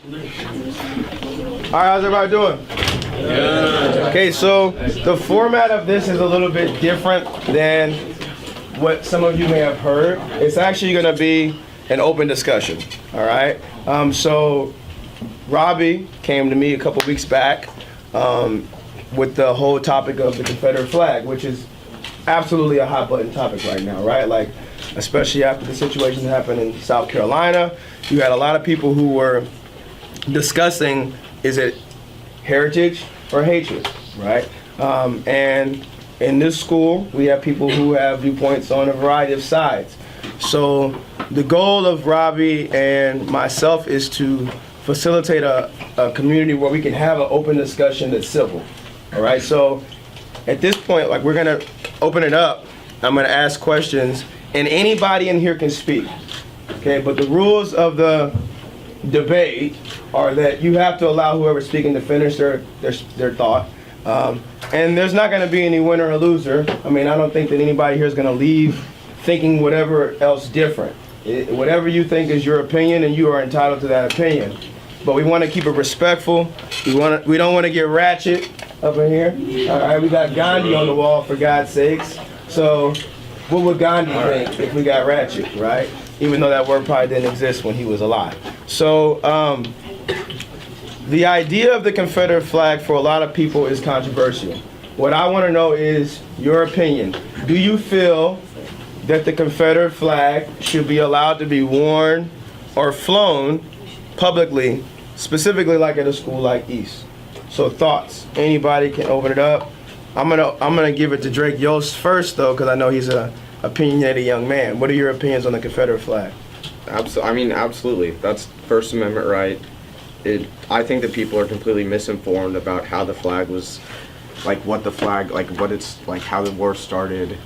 All right, how's everybody doing? Yeah. Okay, so the format of this is a little bit different than what some of you may have heard. It's actually going to be an open discussion, all right? So Robbie came to me a couple weeks back with the whole topic of the Confederate flag, which is absolutely a hot button topic right now, right? Like, especially after the situation that happened in South Carolina, you had a lot of people who were discussing, is it heritage or hatred, right? And in this school, we have people who have viewpoints on a variety of sides. So the goal of Robbie and myself is to facilitate a community where we can have an open discussion that's civil, all right? So at this point, like, we're gonna open it up. I'm gonna ask questions, and anybody in here can speak, okay? But the rules of the debate are that you have to allow whoever's speaking to finish their thought. And there's not going to be any winner or loser. I mean, I don't think that anybody here is going to leave thinking whatever else different. Whatever you think is your opinion, and you are entitled to that opinion. But we want to keep it respectful. We don't want to get ratchet up in here. All right, we got Gandhi on the wall, for God's sakes. So what would Gandhi think if we got ratchet, right? Even though that word probably didn't exist when he was alive. So the idea of the Confederate flag for a lot of people is controversial. What I want to know is your opinion. Do you feel that the Confederate flag should be allowed to be worn or flown publicly, specifically like at a school like East? So thoughts. Anybody can open it up. I'm gonna give it to Drake Yost first, though, because I know he's a opinionated young man. What are your opinions on the Confederate flag? Absolutely. That's First Amendment right. I think that people are completely misinformed about how the flag was, like what the flag, like what it's, like how the war started.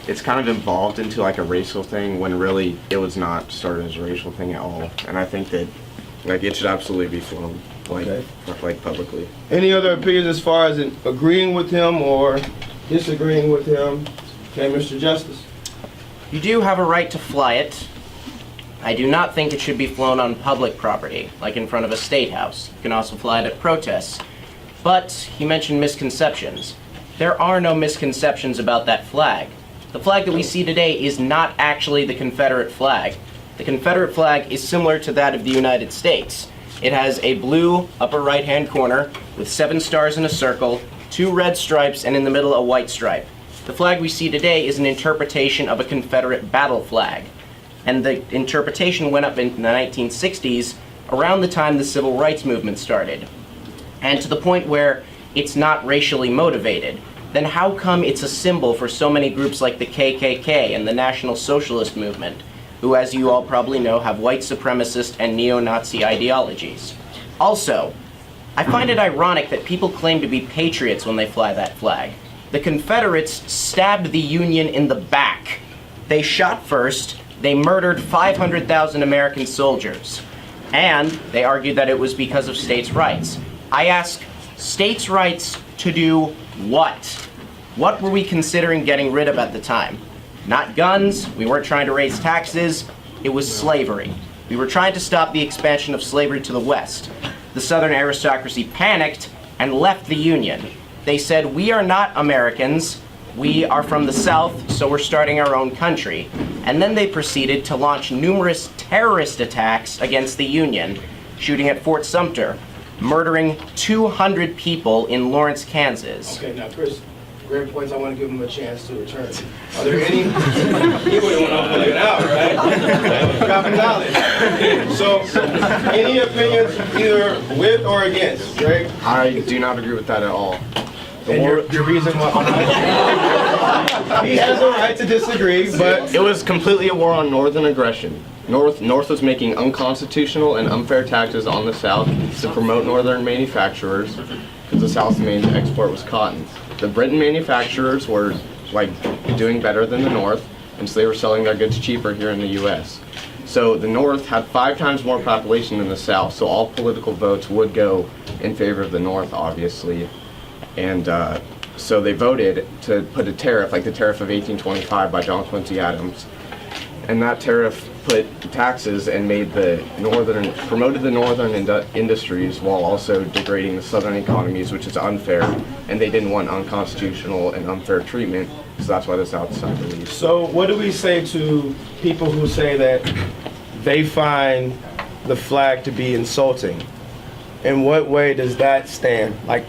It's kind of evolved into like a racial thing when really it was not started as a racial thing at all. And I think that like it should absolutely be flown, like, okay, like publicly. Any other opinions as far as agreeing with him or disagreeing with him? Okay, Mr. Justice. You do have a right to fly it. I do not think it should be flown on public property, like in front of a state house. You can also fly it at protests. But he mentioned misconceptions. There are no misconceptions about that flag. The flag that we see today is not actually the Confederate flag. The Confederate flag is similar to that of the United States. It has a blue upper right-hand corner with 7 stars in a circle, 2 red stripes, and in the middle a white stripe. The flag we see today is an interpretation of a Confederate battle flag. And the interpretation went up in the 1960s, around the time the Civil Rights Movement started. And to the point where it's not racially motivated. Then how come it's a symbol for so many groups like the KKK and the National Socialist Movement, who, as you all probably know, have white supremacist and neo-Nazi ideologies? Also, I find it ironic that people claim to be patriots when they fly that flag. The Confederates stabbed the Union in the back. They shot first. They murdered 500,000 American soldiers. And they argued that it was because of states' rights. I ask, states' rights to do what? What were we considering getting rid of at the time? Not guns. We weren't trying to raise taxes. It was slavery. We were trying to stop the expansion of slavery to the West. The Southern aristocracy panicked and left the Union. They said, we are not Americans. We are from the South, so we're starting our own country. And then they proceeded to launch numerous terrorist attacks against the Union, shooting at Fort Sumter, murdering 200 people in Lawrence, Kansas. Okay, now Chris, great points. I want to give him a chance to return. Are there any? He wouldn't want to play it out, right? Dropping knowledge. So, any opinions either with or against, Drake? I do not agree with that at all. And your reason why? He has a right to disagree, but it was completely a war on northern aggression. North was making unconstitutional and unfair taxes on the South to promote northern manufacturers, because the South's main export was cotton. The Britain manufacturers were like doing better than the North, and so they were selling their goods cheaper here in the U.S. So the North had 5 times more population than the South, so all political votes would go in favor of the North, obviously. And so they voted to put a tariff, like the tariff of 1825 by John Quincy Adams. And that tariff put taxes and promoted the northern industries while also degrading the southern economies, which is unfair, and they didn't want unconstitutional and unfair treatment, so that's why the South decided to leave. So what do we say to people who say that they find the flag to be insulting? In what way does that stand? Like,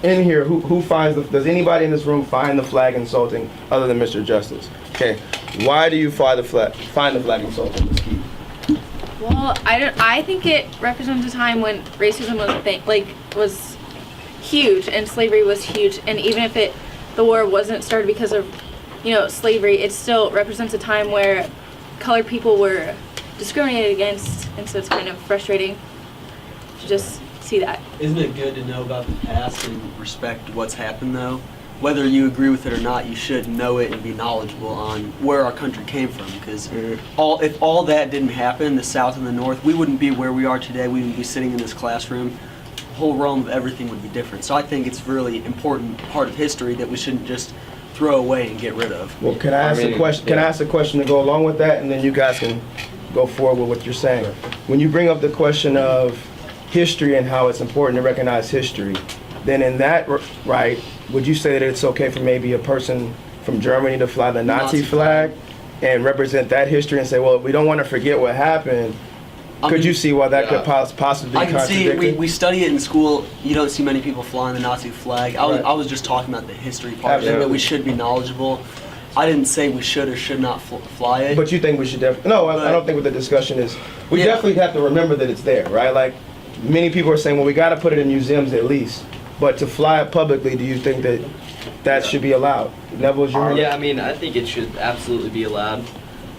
in here, who finds does anybody in this room find the flag insulting other than Mr. Justice? Okay, why do you find the flag insulting, Ms. Keith? Well, I think it represents a time when racism was a thing, was huge, and slavery was huge. And even if the war wasn't started because of, slavery, it still represents a time where colored people were discriminated against, and so it's kind of frustrating to just see that. Isn't it good to know about the past and respect what's happened, though? Whether you agree with it or not, you should know it and be knowledgeable on where our country came from. Because if all that didn't happen, the South and the North, we wouldn't be where we are today. We wouldn't be sitting in this classroom. The whole realm of everything would be different. So I think it's a really important part of history that we shouldn't just throw away and get rid of. Well, can I ask a question? Can I ask a question to go along with that, and then you guys can go forward with what you're saying? When you bring up the question of history and how it's important to recognize history, then in that right, would you say that it's okay for maybe a person from Germany to fly the Nazi flag and represent that history and say, well, we don't want to forget what happened? Could you see why that could possibly be I can see contradicted? we study it in school. You don't see many people flying the Nazi flag. I was just talking about the history part of it, that we should be knowledgeable. I didn't say we should or should not fly it. But you think we should definitely? No, I don't think what the discussion is. We definitely have to remember that it's there, right? Like, many people are saying, well, we got to put it in museums at least. But to fly it publicly, do you think that should be allowed? Neville, Yeah, I mean, I think it should absolutely be allowed.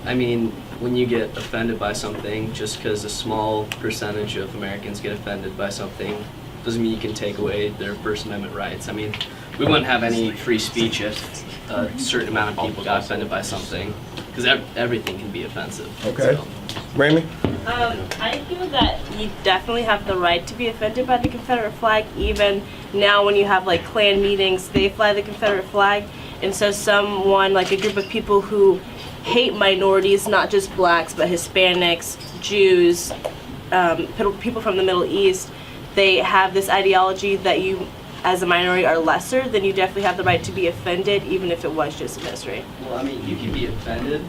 I mean, when you get offended by something, just because a small percentage of Americans get offended by something, doesn't mean you can take away their First Amendment rights. I mean, we wouldn't have any free speech if a certain amount of people got offended by something, because everything can be offensive. Okay. So. Raimi? I feel that you definitely have the right to be offended by the Confederate flag. Even now when you have like Klan meetings, they fly the Confederate flag. And so someone, like a group of people who hate minorities, not just blacks, but Hispanics, Jews, people from the Middle East, they have this ideology that you, as a minority, are lesser, then you definitely have the right to be offended, even if it was just in history. Well, I mean, you can be offended,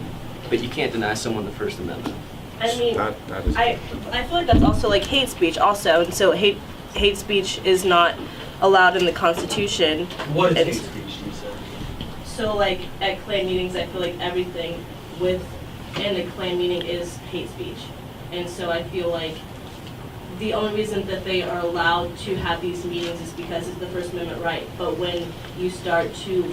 but you can't deny someone the First Amendment. I mean, That is I feel like that's also like hate speech also, and so hate speech is not allowed in the Constitution. What is And hate speech, you said? So like at Klan meetings, I feel like everything within a Klan meeting is hate speech. And so I feel like the only reason that they are allowed to have these meetings is because it's the First Amendment right. But when you start to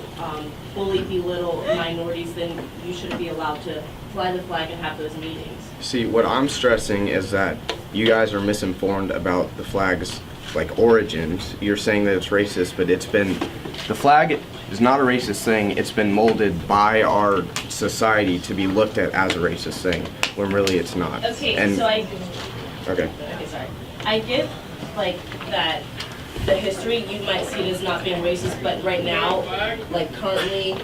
fully belittle minorities, then you shouldn't be allowed to fly the flag and have those meetings. See, what I'm stressing is that you guys are misinformed about the flag's origins. You're saying that it's racist, but the flag is not a racist thing. It's been molded by our society to be looked at as a racist thing, when really it's not. Okay, Okay. Sorry. I get that the history you might see it as not being racist, but right now, currently,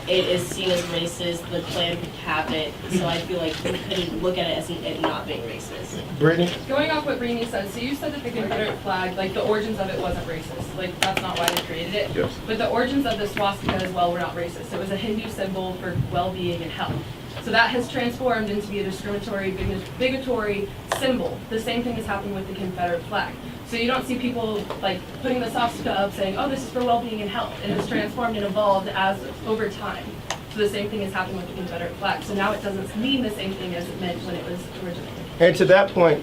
it is seen as racist. The Klan have it, so I feel like we couldn't look at it as it not being racist. Brittany? Going off what Rainey said, so you said that the Confederate flag, the origins of it wasn't racist. That's not why they created it. Yes. But the origins of the swastika as well were not racist. It was a Hindu symbol for well-being and health. So that has transformed into be a discriminatory, bigotry symbol. The same thing is happening with the Confederate flag. So you don't see people putting the swastika up saying, oh, this is for well-being and health. And it's transformed and evolved over time. So the same thing is happening with the Confederate flag. So now it doesn't mean the same thing as it meant when it was originally. And to that point,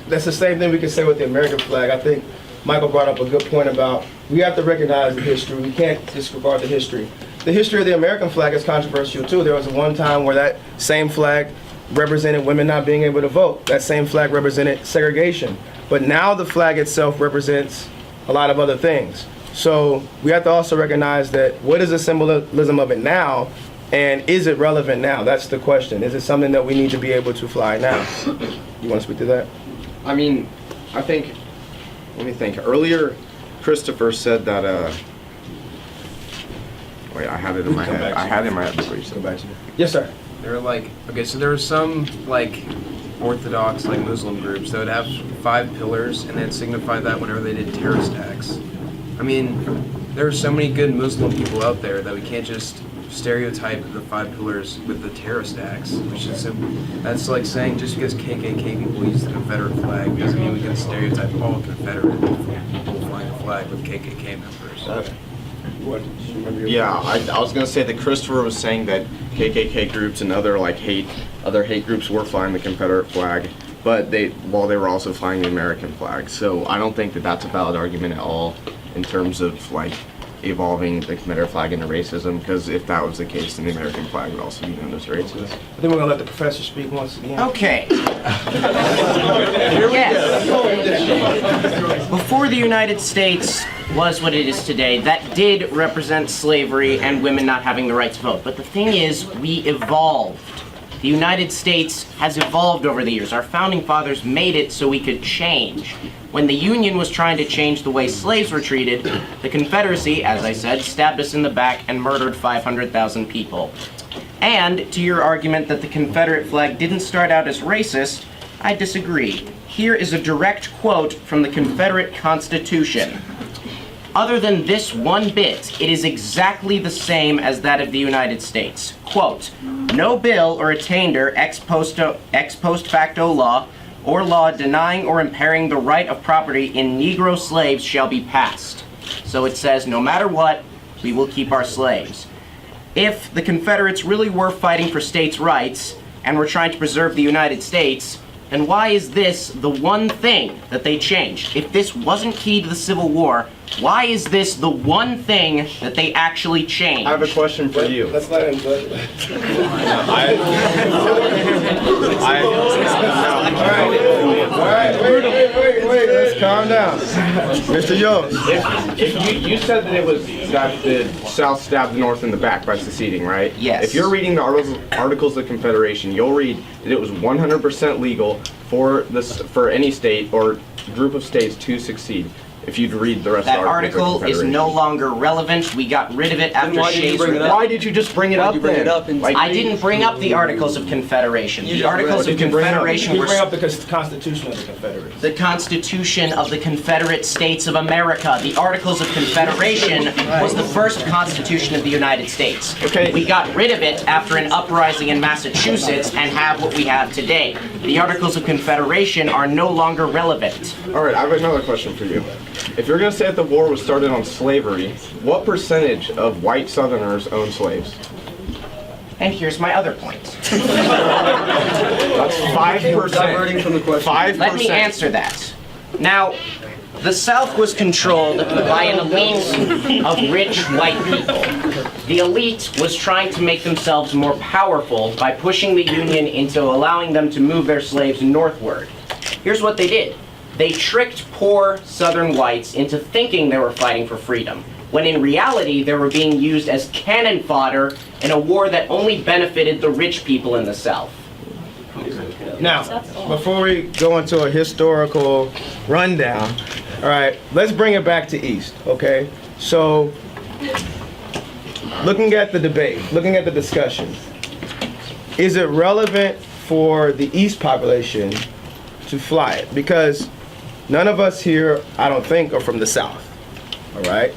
that's the same thing we can say with the American flag. I think Michael brought up a good point about we have to recognize the history. We can't disregard the history. The history of the American flag is controversial too. There was one time where that same flag represented women not being able to vote. That same flag represented segregation. But now the flag itself represents a lot of other things. So we have to also recognize that what is the symbolism of it now, and is it relevant now? That's the question. Is it something that we need to be able to fly now? You want to speak to that? I mean, let me think. Earlier, Christopher said that, wait, I had it in my head. I had it in my head before you said that. Yes, sir. There were like, okay, so there were some like Orthodox, like Muslim groups that would have 5 pillars and then signify that whenever they did terrorist acts. I mean, there are so many good Muslim people out there that we can't just stereotype the 5 pillars with the terrorist acts, which is that's like saying just because KKK people use the Confederate flag doesn't mean we can stereotype all Confederate people flying the flag with KKK members. Yeah, I was gonna say that Christopher was saying that KKK groups and other hate groups were flying the Confederate flag, but while they were also flying the American flag. So I don't think that that's a valid argument at all in terms of like evolving the Confederate flag into racism, because if that was the case, then the American flag would also be known as racist. I think we're gonna let the professor speak once again. Okay. Yes. Before the United States was what it is today, that did represent slavery and women not having the right to vote. But the thing is, we evolved. The United States has evolved over the years. Our founding fathers made it so we could change. When the Union was trying to change the way slaves were treated, the Confederacy, as I said, stabbed us in the back and murdered 500,000 people. And to your argument that the Confederate flag didn't start out as racist, I disagree. Here is a direct quote from the Confederate Constitution. Other than this one bit, it is exactly the same as that of the United States. Quote, no bill or attainder ex post facto law or law denying or impairing the right of property in Negro slaves shall be passed. So it says, no matter what, we will keep our slaves. If the Confederates really were fighting for states' rights and were trying to preserve the United States, then why is this the one thing that they changed? If this wasn't key to the Civil War, why is this the one thing that they actually changed? I have a question for you. Let's let him go. All right, wait, let's calm down. Mr. Yost. If you said that it was that the South stabbed the North in the back by seceding, right? Yes. If you're reading the Articles of Confederation, you'll read that it was 100% legal for any state or group of states to secede. If you'd read the rest That of the Articles article of is Confederation. no longer relevant. We got rid of it after why did you Shays bring it Rebellion. up? Why did you just bring it Why'd up you bring then? it up and- I didn't bring up the Articles of Confederation. You The just Articles read of it. Did you bring it up? Confederation We were bring up the Constitution of the Confederacy. the Constitution of the Confederate States of America. The Articles of Confederation was the first Constitution of the United States. Okay. We got rid of it after an uprising in Massachusetts and have what we have today. The Articles of Confederation are no longer relevant. All right, I have another question for you. If you're going to say that the war was started on slavery, what percentage of white Southerners own slaves? And here's my other point. That's 5%. Diverting from the question. 5%. Let me answer that. Now, the South was controlled by an elite of rich white people. The elite was trying to make themselves more powerful by pushing the Union into allowing them to move their slaves northward. Here's what they did. They tricked poor Southern whites into thinking they were fighting for freedom, when in reality they were being used as cannon fodder in a war that only benefited the rich people in the South. Now, before we go into a historical rundown, all right, let's bring it back to East, okay? So, looking at the debate, looking at the discussion, is it relevant for the East population to fly it? Because none of us here, I don't think, are from the South, all right?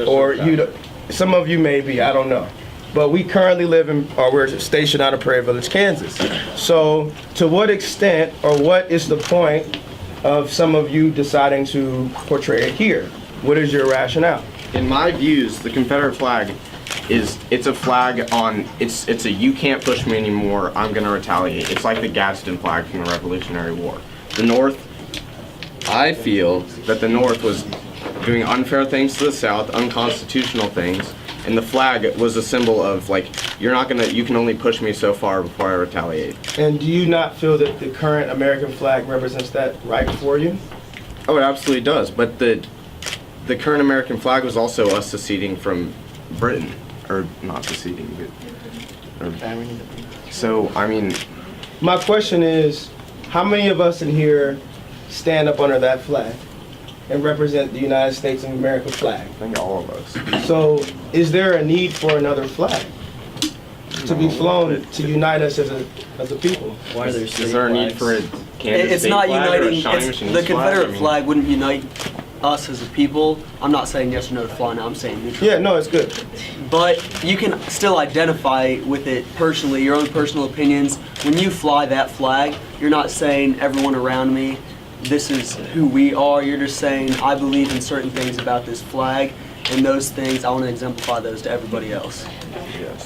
Or some of you may be, I don't know. But we currently live in, or we're stationed out of Prairie Village, Kansas. So to what extent, or what is the point of some of you deciding to portray it here? What is your rationale? In my views, the Confederate flag it's a flag on, it's a you can't push me anymore, I'm gonna retaliate. It's like the Gadsden flag from the Revolutionary War. The North, I feel that the North was doing unfair things to the South, unconstitutional things, and the flag was a symbol of like, you can only push me so far before I retaliate. And do you not feel that the current American flag represents that right for you? Oh, it absolutely does, but the current American flag was also us seceding from Britain, or not seceding, but, so, I mean, My question is, how many of us in here stand up under that flag and represent the United States of America flag? I think all of us. So is there a need for another flag? to be flown to unite us as a people. Why are there Is there a need for a Kansas It's state not flag or a uniting. Shawnee It's, Machinist the Confederate I mean, flag wouldn't unite us as a people. I'm not saying yes or no to fly now. I'm saying neutral. Yeah, no, it's good. But you can still identify with it personally, your own personal opinions. When you fly that flag, you're not saying everyone around me, this is who we are. You're just saying I believe in certain things about this flag, and those things I want to exemplify those to everybody else.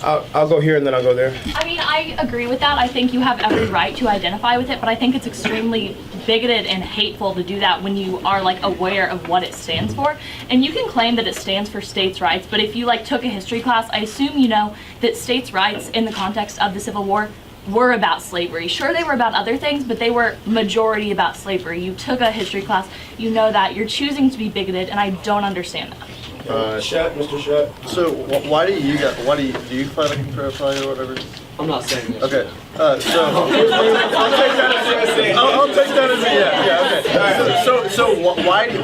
I'll go here and then I'll go there. I mean, I agree with that. I think you have every right to identify with it, but I think it's extremely bigoted and hateful to do that when you are like aware of what it stands for. And you can claim that it stands for states' rights, but if you like took a history class, I assume you know that states' rights in the context of the Civil War were about slavery. Sure, they were about other things, but they were majority about slavery. You took a history class, you know that. You're choosing to be bigoted, and I don't understand that. Mr. Shutt. So why do you fly the Confederate flag or whatever? I'm not saying this. Okay. I'll take that as a yeah. Okay. So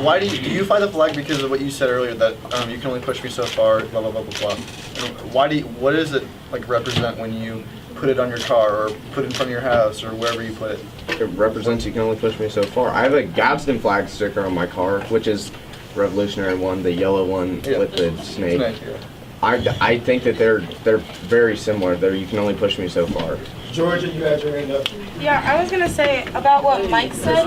why do you fly the flag because of what you said earlier that you can only push me so far, blah blah blah blah blah. And what does it like represent when you put it on your car or put it in front of your house or wherever you put it? It represents you can only push me so far. I have a Gadsden flag sticker on my car, which is Revolutionary one, the yellow one with the snake. Yeah. I think that they're very similar. You can only push me so far. Georgia, you had your hand up. Yeah, I was gonna say about what Mike said.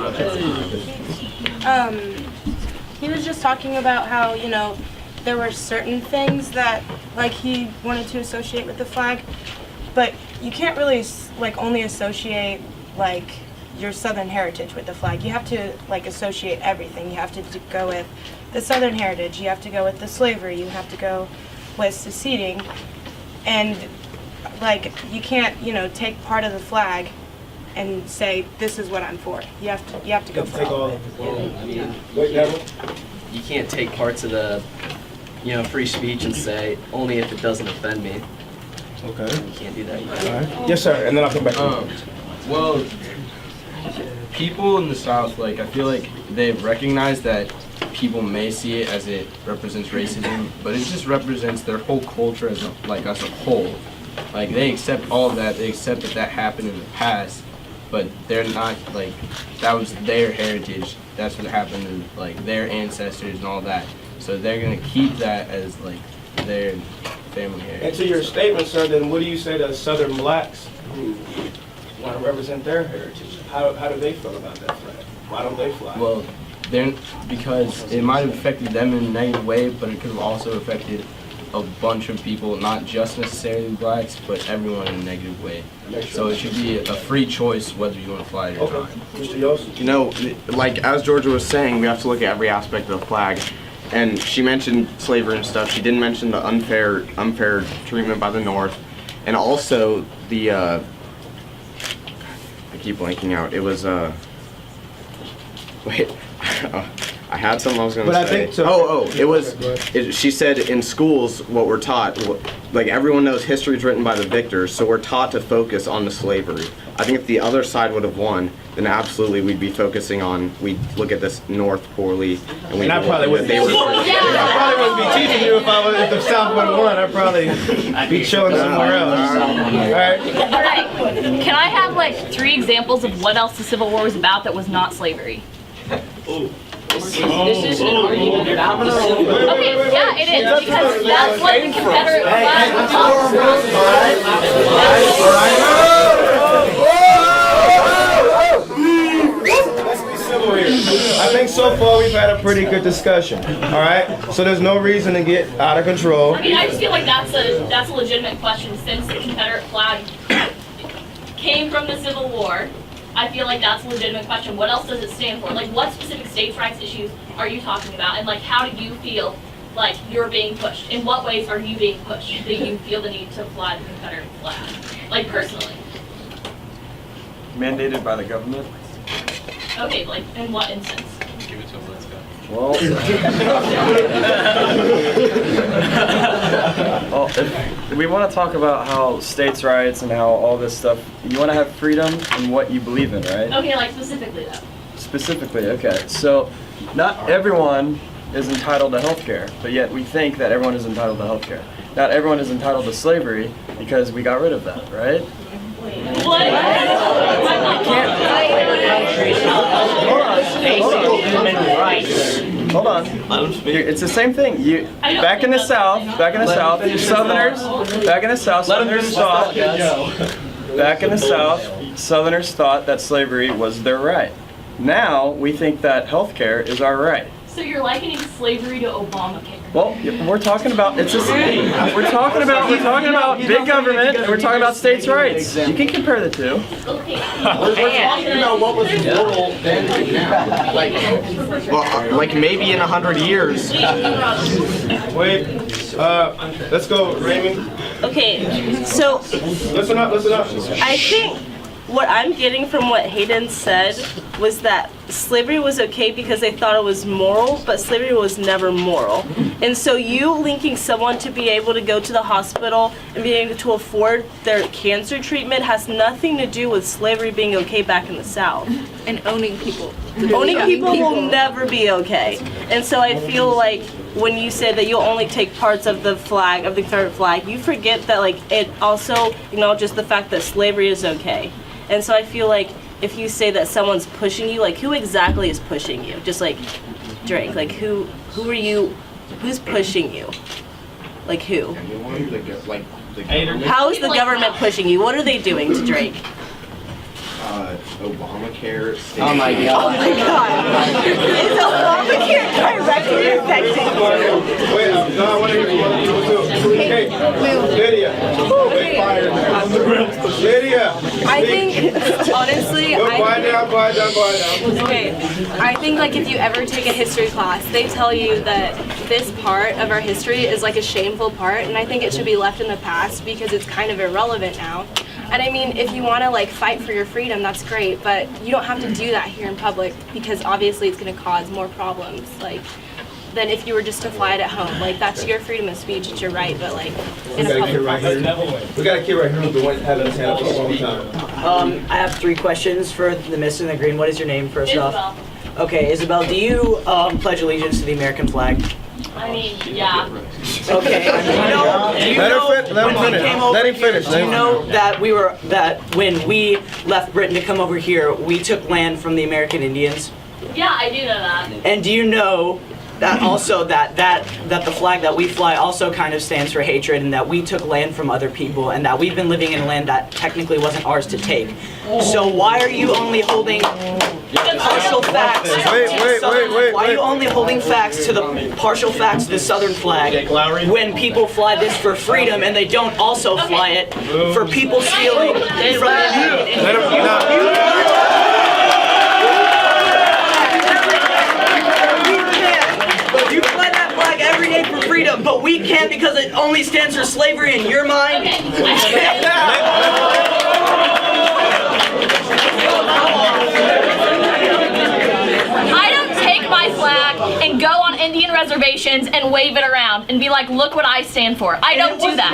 He was just talking about how, you know, there were certain things that like he wanted to associate with the flag, but you can't really like only associate like your Southern heritage with the flag. You have to like associate everything. You have to go with the Southern heritage. You have to go with the slavery. You have to go with seceding, and like you can't, you know, take part of the flag and say this is what I'm for. You have to go for all of it. You can't take parts of the, you know, free speech and say only if it doesn't offend me. Okay. You can't do that. All right. Yes, sir. And then I'll come back. Well, people in the South, like, I feel like they've recognized that people may see it as it represents racism, but it just represents their whole culture as a whole. Like, they accept all of that. They accept that happened in the past, but they're not, like, that was their heritage. That's what happened to, like, their ancestors and all that. So they're going to keep that as, like, their family heritage. And to your statement, sir, then what do you say to Southern blacks who want to represent their heritage? How do they feel about that flag? Why don't they fly? Well, because it might have affected them in a negative way, but it could have also affected a bunch of people, not just necessarily blacks, but everyone in a negative way. So it should be a free choice whether you want to fly it or not. Mr. Yost? You know, like as Georgia was saying, we have to look at every aspect of the flag. And she mentioned slavery and stuff. She didn't mention the unfair treatment by the North, and also the I keep blanking out. It was wait. I had something I was going to say. But I think so. She said in schools what we're taught, like everyone knows history is written by the victors, so we're taught to focus on the slavery. I think if the other side would have won, then absolutely we'd be focusing on, we'd look at this North poorly. And I probably wouldn't be teaching you if the South would have won. I'd probably be chilling somewhere else. All right. All right. Can I have like 3 examples of what else the Civil War was about that was not slavery? This is an argument about the Civil War. Okay, yeah, it is, because that's what the Confederate flag was Let's be civil here. I think so far we've had a pretty good discussion. All right. So there's no reason to get out of control. I mean, I just feel like that's a legitimate question since the Confederate flag came from the Civil War. I feel like that's a legitimate question. What else does it stand for? Like, what specific states' rights issues are you talking about? And, like, how do you feel like you're being pushed? In what ways are you being pushed that you feel the need to fly the Confederate flag? Like, personally. Mandated by the government. Okay, like, in what instance? Give it to him, let's go. Well, if we want to talk about how states' rights and how all this stuff, you want to have freedom in what you believe in, right? Okay, like, specifically, though. Specifically, okay. So, not everyone is entitled to health care, but yet we think that everyone is entitled to health care. that everyone is entitled to slavery because we got rid of that, right? Hold on. It's the same thing. Back in the South, Southerners thought that slavery was their right. Now we think that healthcare is our right. So you're likening slavery to Obamacare? Well, we're talking about we're talking about big government and we're talking about states' rights. You can compare the two. We're talking about what was moral then and now. Like maybe in 100 years. Wait, let's go, Raymond. Okay, so Listen up. I think what I'm getting from what Hayden said was that slavery was okay because they thought it was moral, but slavery was never moral. And so you linking someone to be able to go to the hospital and being able to afford their cancer treatment has nothing to do with slavery being okay back in the South. And owning people. Owning people will never be okay. And so I feel like when you say that you'll only take parts of the flag, of the Confederate flag, you forget that like it also acknowledges the fact that slavery is okay. And so I feel like if you say that someone's pushing you, like who exactly is pushing you? Just like Drake, like who are you, who's pushing you? Like who? How is the government pushing you? What are they doing to Drake? Obamacare. Oh my God. Oh my God. Is Obamacare directly affecting you? Wait, no, I want to hear from other people too. Hey, Lydia. Lydia. I think, honestly, Quiet down. Okay, I think like if you ever take a history class, they tell you that this part of our history is like a shameful part, and I think it should be left in the past because it's kind of irrelevant now. And I mean, if you want to like fight for your freedom, that's great, but you don't have to do that here in public because obviously it's going to cause more problems. Like, than if you were just to fly it at home. Like, that's your freedom of speech, it's your right, but like in a public process. We got a kid right here who's been having his hand up for a long time. I have 3 questions for the Miss in the Green. What is your name, first Isabel. off? Okay, Isabel, do you pledge allegiance to the American flag? I mean, yeah. Okay. Let him finish. Do you know that when we left Britain to come over here, we took land from the American Indians? Yeah, I do know that. And do you know that also that the flag that we fly also kind of stands for hatred, and that we took land from other people, and that we've been living in a land that technically wasn't ours to take? So why are you only holding partial facts? Wait. Why are you only holding facts to the partial facts to the Southern flag when people fly this for freedom and they don't also fly it for people stealing from You fly that flag every day for freedom, but we can't because it only stands for slavery in your mind? I don't take my flag and go on Indian reservations and wave it around and be like, look what I stand for. I don't do that.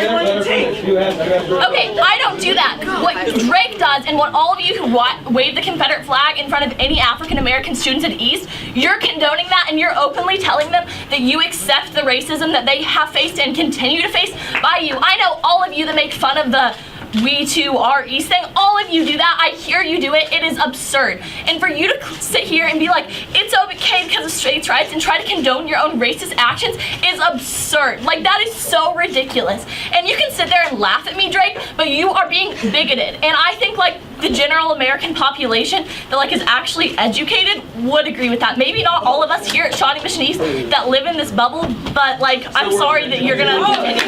Okay, I don't do that. What Drake does and what all of you who wave the Confederate flag in front of any African American students at East, you're condoning that and you're openly telling them that you accept the racism that they have faced and continue to face by you. I know all of you that make fun of the we too are East thing, all of you do that. I hear you do it. It is absurd. And for you to sit here and be like, it's okay because of states' rights and try to condone your own racist actions is absurd. Like, that is so ridiculous. And you can sit there and laugh at me, Drake, but you are being bigoted. And I think like the general American population that like is actually educated would agree with that. Maybe not all of us here at Shawnee Mission East that live in this bubble, but like, I'm sorry that you're gonna continue.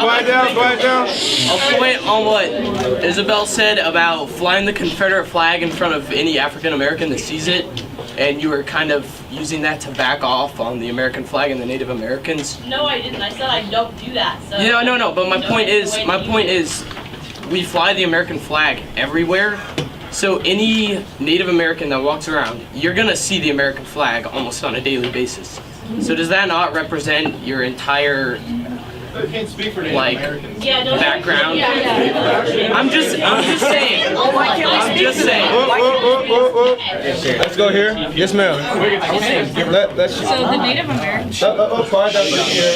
Quiet down. I'll point on what Isabel said about flying the Confederate flag in front of any African American that sees it, and you were kind of using that to back off on the American flag and the Native Americans. No, I didn't. I said I don't do that. So Yeah, no. But my point is, we fly the American flag everywhere. So any Native American that walks around, you're gonna see the American flag almost on a daily basis. So does that not represent your entire like background? I'm just saying. I'm just saying. Let's go here. Yes, ma'am. Let's. So the Native Americans. Quiet down here.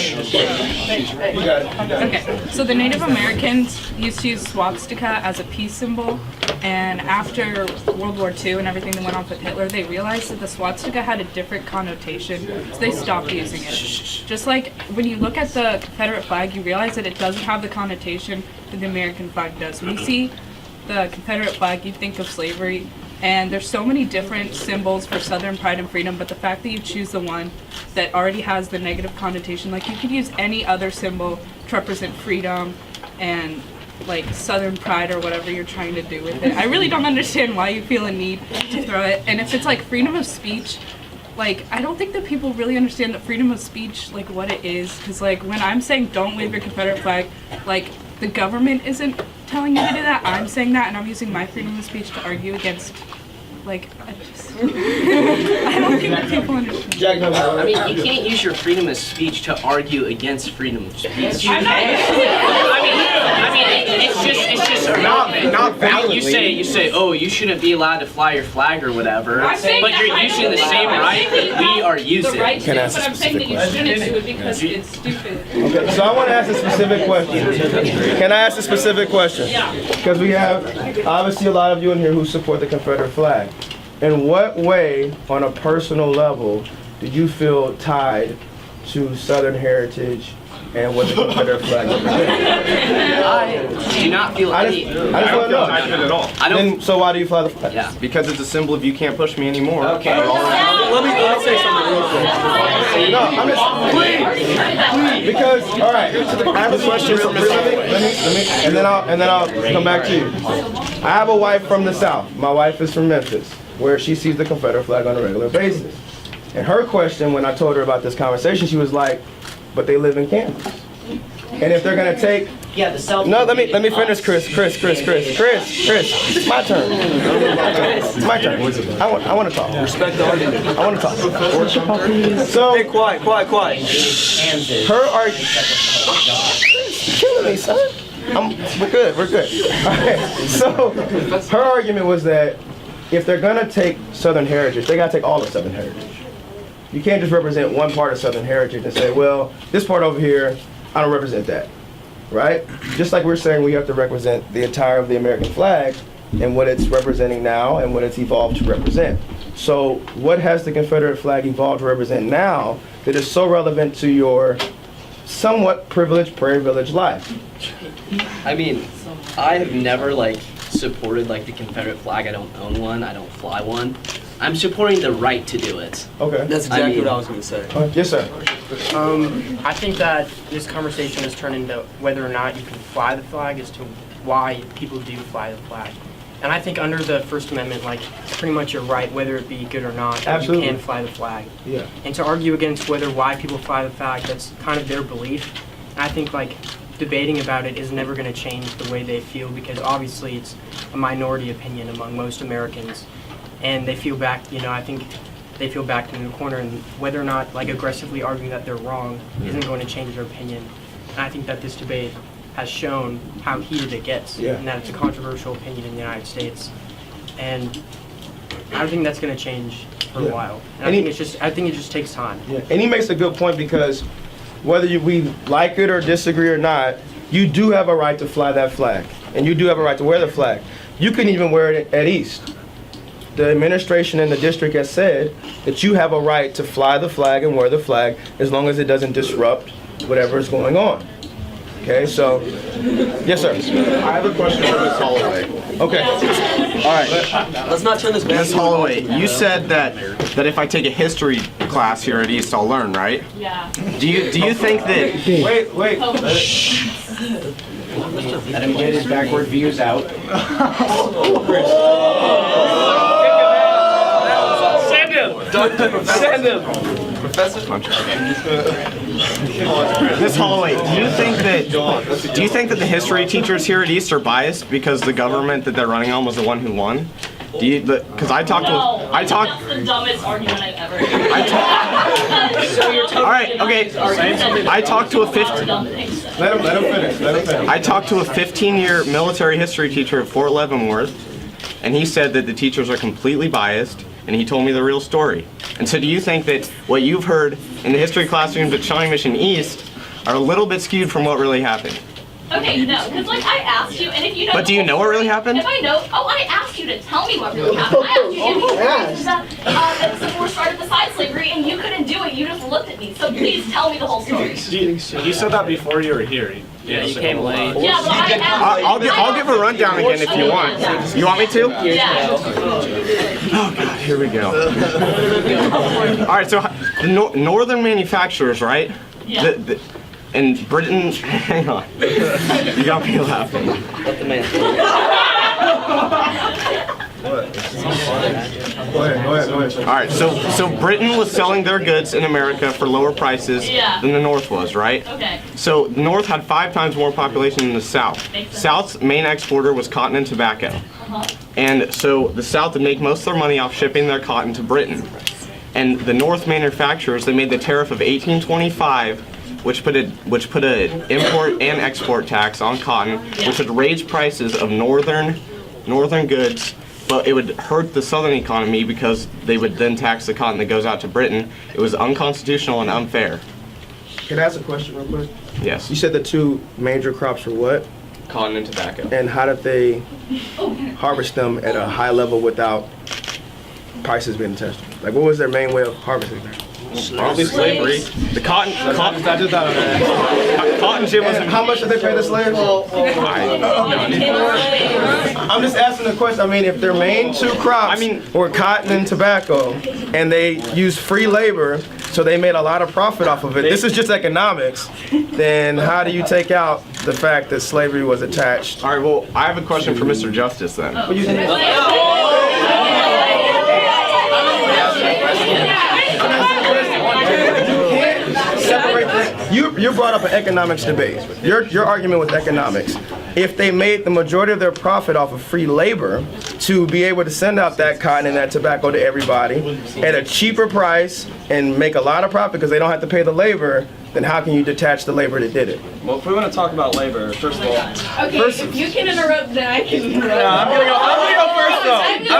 You got it. Okay. So the Native Americans used to use swastika as a peace symbol, and after World War II and everything that went on with Hitler, they realized that the swastika had a different connotation, so they stopped using it. Just like when you look at the Confederate flag, you realize that it doesn't have the connotation that the American flag does. When you see the Confederate flag, you think of slavery, and there's so many different symbols for Southern pride and freedom, but the fact that you choose the one that already has the negative connotation, like you could use any other symbol to represent freedom and like Southern pride or whatever you're trying to do with it. I really don't understand why you feel a need to throw it. And if it's like freedom of speech, like I don't think that people really understand that freedom of speech, like what it is. Because like when I'm saying don't wave your Confederate flag, like the government isn't telling you to do that. I'm saying that, and I'm using my freedom of speech to argue against. Like, I don't think that people understand. I mean, you can't use your freedom of speech to argue against freedom of speech. You can. I mean, it's just irrelevant. Not violently. You say, oh, you shouldn't be allowed to fly your flag or whatever. But you're using the same right that we are using. Can I ask But I'm saying that you shouldn't do it because it's stupid. Okay, so I want to ask a specific question. Can I ask a specific question? Yeah. Because we have obviously a lot of you in here who support the Confederate flag. In what way, on a personal level, do you feel tied to Southern heritage and what the Confederate flag represents? I do not feel any. I just want to know. Not good at all. Then, so why do you fly the flag? Yeah. Because it's a symbol of you can't push me anymore. Okay. Let me say something real quick. No, I'm just please. Because all right, I have a question for Let me, and then I'll come back to you. I have a wife from the South. My wife is from Memphis, where she sees the Confederate flag on a regular basis. And her question, when I told her about this conversation, she was like, "But they live in Kansas, and if they're gonna take." Yeah, the South. No, let me finish, Chris. It's my turn. It's my turn. I want to talk. Respect the argument. I want to talk. So, Hey, quiet. her argument. Killing me, son. We're good. All right. So, her argument was that if they're gonna take Southern heritage, they gotta take all of Southern heritage. You can't just represent one part of Southern heritage and say, well, this part over here, I don't represent that. Right? Just like we're saying we have to represent the entire of the American flag and what it's representing now and what it's evolved to represent. So what has the Confederate flag evolved to represent now that is so relevant to your somewhat privileged Prairie Village life? I mean, I have never supported the Confederate flag. I don't own one. I don't fly one. I'm supporting the right to do it. Okay. That's exactly what I was going to say. Yes, sir. I think that this conversation has turned into whether or not you can fly the flag as to why people do fly the flag. And I think under the First Amendment, pretty much your right, whether it be good or not, that Absolutely. you can fly the flag. Yeah. And to argue against why people fly the flag, that's kind of their belief. And I think debating about it is never going to change the way they feel, because obviously it's a minority opinion among most Americans. And they feel I think they feel backed in the corner, and whether or not aggressively arguing that they're wrong isn't going to change their opinion. And I think that this debate has shown how heated it gets, and that it's a controversial opinion in the United States. And I don't think that's going to change for a while. And I think it just takes time. Yeah. And he makes a good point, because whether we like it or disagree or not, you do have a right to fly that flag, and you do have a right to wear the flag. You can even wear it at East. The administration in the district has said that you have a right to fly the flag and wear the flag as long as it doesn't disrupt whatever is going on. Okay, so, yes, sir. I have a question for Ms. Holloway. Okay. All right. Let's not turn this back. Ms. Holloway, you said that if I take a history class here at East, I'll learn, right? Yeah. Do you think that? Wait. Let him get his backward views out. Send him. Professor. Ms. Holloway, do you think that the history teachers here at East are biased because the government that they're running on was the one who won? Do you? Because I talked No, to. I talked. That's the dumbest argument I've ever heard. All right. Okay. I talked to a 15. Let him finish. Let him finish. I talked to a 15-year military history teacher at Fort Leavenworth, and he said that the teachers are completely biased, and he told me the real story. And so do you think that what you've heard in the history classrooms at Shawnee Mission East are a little bit skewed from what really happened? Okay, no, because like I asked you, and if you know. But do you know what really happened? If I know, I asked you to tell me what really happened. I asked you to give me that the Civil War started beside slavery, and you couldn't do it. You just looked at me. So please tell me the whole story. You said that before you were here. Yeah, you came late. Yeah, but I asked. I'll give a rundown again if you want. You want me to? Yeah. Oh God, here we go. All right, so the northern manufacturers, right? Yeah. In Britain, hang on. You got me laughing. Let the man. Go ahead. All right, so Britain was selling their goods in America for lower prices than the North was, right? Okay. So the North had 5 times more population than the South. South's main exporter was cotton and tobacco. And so the South would make most of their money off shipping their cotton to Britain. And the North manufacturers, they made the tariff of 1825, which put a import and export tax on cotton, which would raise prices of northern goods, but it would hurt the southern economy because they would then tax the cotton that goes out to Britain. It was unconstitutional and unfair. Can I ask a question real quick? Yes. You said the 2 major crops were what? Cotton and tobacco. And how did they harvest them at a high level without prices being tested? Like, what was their main way of harvesting them? Probably slavery. The cotton gin was. How much did they pay the slaves? I'm just asking the question. I mean, if their main 2 crops were cotton and tobacco, and they used free labor, so they made a lot of profit off of it. This is just economics. Then how do you take out the fact that slavery was attached? All right. Well, I have a question for Mr. Justice then. You brought up an economics debate. Your argument was economics. If they made the majority of their profit off of free labor to be able to send out that cotton and that tobacco to everybody at a cheaper price and make a lot of profit because they don't have to pay the labor, then how can you detach the labor that did it? Well, if we want to talk about labor, first of all. Okay, if you can interrupt, then I can interrupt. No, I'm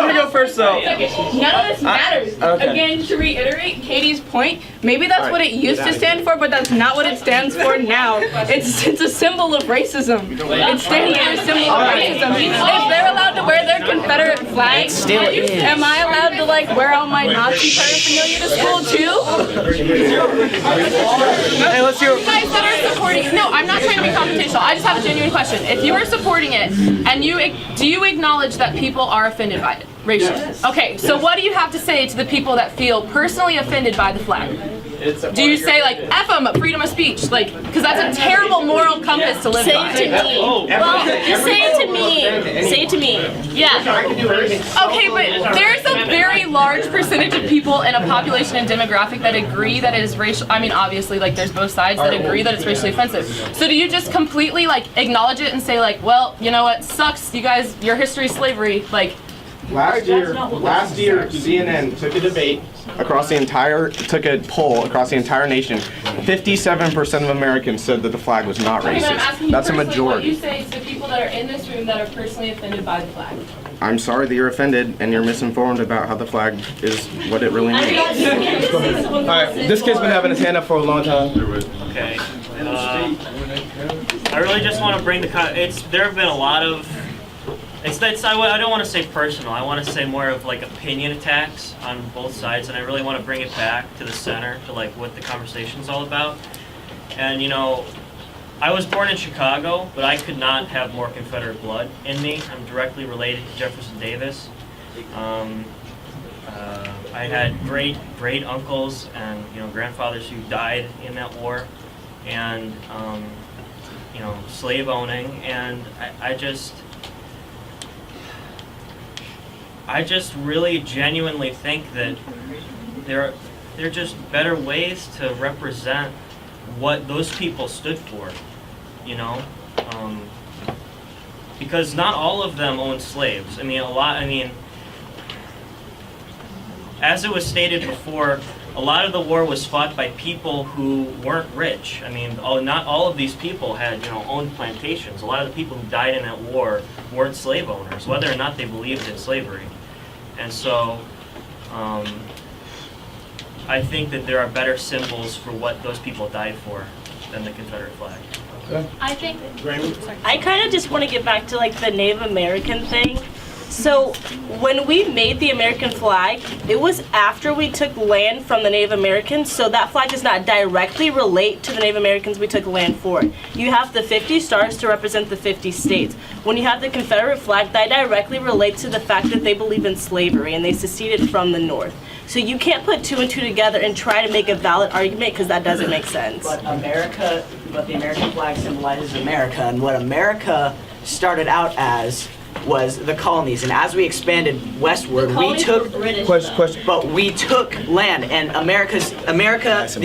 gonna go first though. Okay, none of this matters. Okay. Again, to reiterate Katie's point, maybe that's what it used to stand for, but that's not what it stands for now. It's a symbol of racism. It's standing for a symbol of racism. If they're allowed to wear their Confederate flag, am I allowed to wear all my Nazi paraphernalia to school too? Hey, let's hear. You guys that are supporting, no, I'm not trying to be confrontational. I just have a genuine question. If you are supporting it, and do you acknowledge that people are offended by it racially? Yes. Okay, so what do you have to say to the people that feel personally offended by the flag? Do you say F them, freedom of speech, because that's a terrible moral compass to live by? Say it to me. Well, just say it to me. Say it to me. Yeah. Okay, but there's a very large percentage of people in a population and demographic that agree that it is racial. I mean, obviously, there's both sides that agree that it's racially offensive. So do you just completely acknowledge it and say well, you know what, sucks, you guys, your history is slavery, Last year, CNN took a poll across the entire nation. 57% of Americans said that the flag was not I'm racist. asking you That's a personally what you majority. say to the people that are in this room that are personally offended by the flag. I'm sorry that you're offended and you're misinformed about how the flag is what it really means. All right, this kid's been having his hand up for a long time. Okay. I really just want to bring there have been a lot of. I don't want to say personal. I want to say more of opinion attacks on both sides, and I really want to bring it back to the center, to what the conversation's all about. And I was born in Chicago, but I could not have more Confederate blood in me. I'm directly related to Jefferson Davis. I had great uncles and grandfathers who died in that war, and slave owning, and I just really genuinely think that there are just better ways to represent what those people stood for, because not all of them owned slaves. as it was stated before, a lot of the war was fought by people who weren't rich. I mean, not all of these people had, owned plantations. A lot of the people who died in that war weren't slave owners, whether or not they believed in slavery. And so, I think that there are better symbols for what those people died for than the Confederate flag. I think. I kind of just want to get back to like the Native American thing. So when we made the American flag, it was after we took land from the Native Americans, so that flag does not directly relate to the Native Americans we took land for. You have the 50 stars to represent the 50 states. When you have the Confederate flag, that directly relates to the fact that they believe in slavery and they seceded from the North. So you can't put two and two together and try to make a valid argument because that doesn't make sense. But the American flag symbolizes America, and what America started out as was the colonies, and as we expanded westward, we took but we took land, and the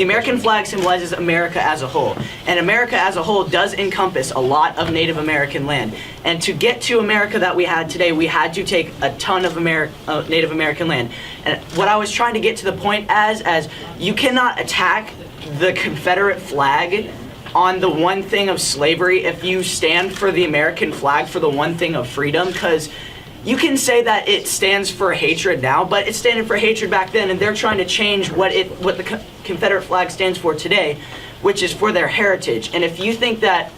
American flag symbolizes America as a whole, and America as a whole does encompass a lot of Native American land. And to get to America that we had today, we had to take a ton of Native American land. And what I was trying to get to the point as you cannot attack the Confederate flag on the one thing of slavery if you stand for the American flag for the one thing of freedom, because you can say that it stands for hatred now, but it standed for hatred back then, and they're trying to change what the Confederate flag stands for today, which is for their heritage. And if you think that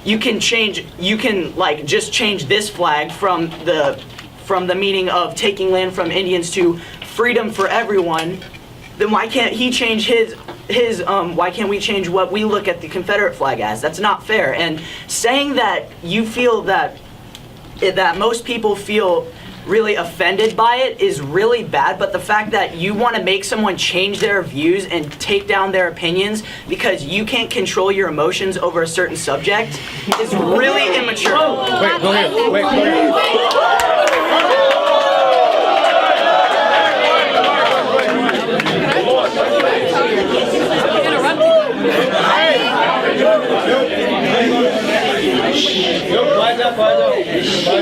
you can just change this flag from the meaning of taking land from Indians to freedom for everyone, then why can't he change why can't we change what we look at the Confederate flag as? That's not fair. And saying that you feel that most people feel really offended by it is really bad, but the fact that you want to make someone change their views and take down their opinions because you can't control your emotions over a certain subject is really immature. Wait, go ahead.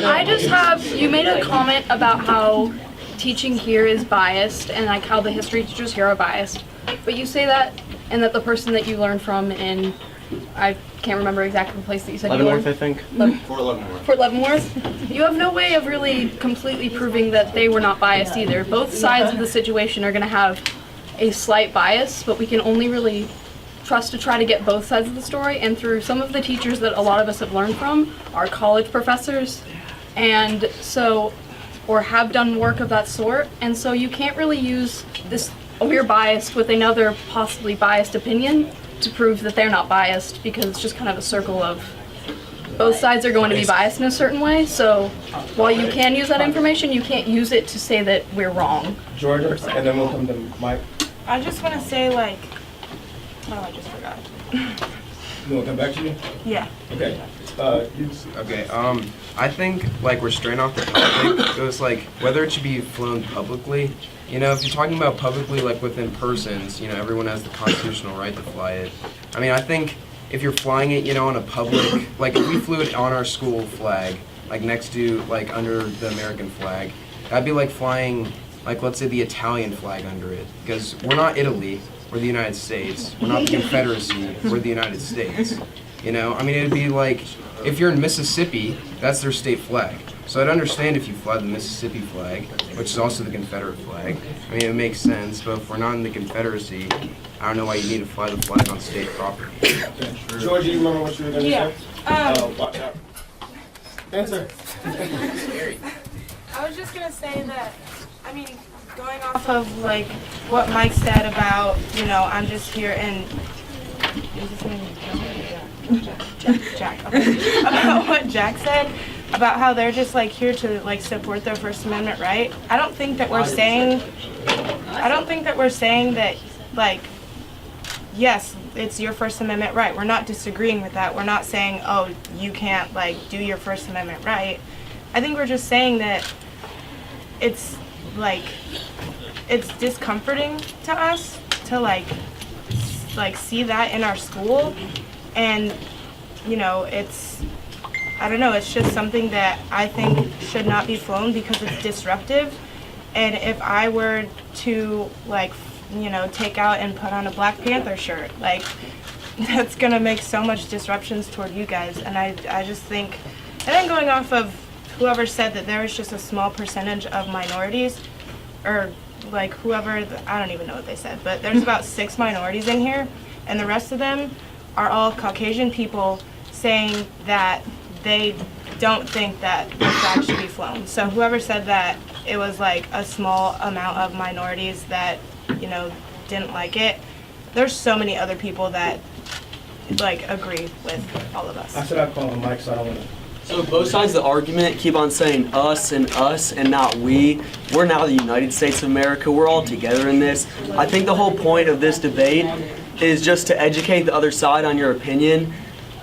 I just have, you made a comment about how teaching here is biased and like how the history teachers here are biased. But you say that and that the person that you learned from in, I can't remember exactly the place that you said you learned. Leavenworth, I think. Fort Leavenworth. Fort Leavenworth? You have no way of really completely proving that they were not biased either. Both sides of the situation are going to have a slight bias, but we can only really trust to try to get both sides of the story, and through some of the teachers that a lot of us have learned from are college professors, and so, or have done work of that sort, and so you can't really use this, we're biased with another possibly biased opinion to prove that they're not biased, because it's just kind of a circle of both sides are going to be biased in a certain way, so while you can use that information, you can't use it to say that we're wrong. Georgia, and then we'll come to Mike. I just want to say, like, oh, I just forgot. You want to come back to you? Yeah. Okay. I think like we're straying off the topic. So it's like whether it should be flown publicly. If you're talking about publicly, like within persons, everyone has the constitutional right to fly it. I mean, I think if you're flying it, on a public, like if we flew it on our school flag, like next to, like under the American flag, that'd be like flying, like let's say the Italian flag under it, because we're not Italy. We're the United States. We're not the Confederacy. We're the United States. I mean, it'd be like, if you're in Mississippi, that's their state flag. So I'd understand if you fly the Mississippi flag, which is also the Confederate flag. I mean, it makes sense, but if we're not in the Confederacy, I don't know why you need to fly the flag on state property. Georgia, you remember what you were going to say? Watch out. Answer. I was just gonna say that, I mean, going off of like what Mike said about, I'm just here and is his name Jack. Okay. About what Jack said about how they're just like here to like support their First Amendment right. I don't think that we're saying that like, yes, it's your First Amendment right. We're not disagreeing with that. We're not saying, oh, you can't like do your First Amendment right. I think we're just saying that it's like, it's discomforting to us to like see that in our school, and it's, I don't know, it's just something that I think should not be flown because it's disruptive, And if I were to like, take out and put on a Black Panther shirt, like that's gonna make so much disruptions toward you guys. And I just think, and then going off of whoever said that there was just a small percentage of minorities, or like I don't even know what they said, but there's about 6 minorities in here, and the rest of them are all Caucasian people saying that they don't think that the flag should be flown. So whoever said that it was like a small amount of minorities that, didn't like it, there's so many other people that like agree with all of us. I said I'd call him Mike, so I don't want to. So both sides of the argument keep on saying us and not we. We're now the United States of America. We're all together in this. I think the whole point of this debate is just to educate the other side on your opinion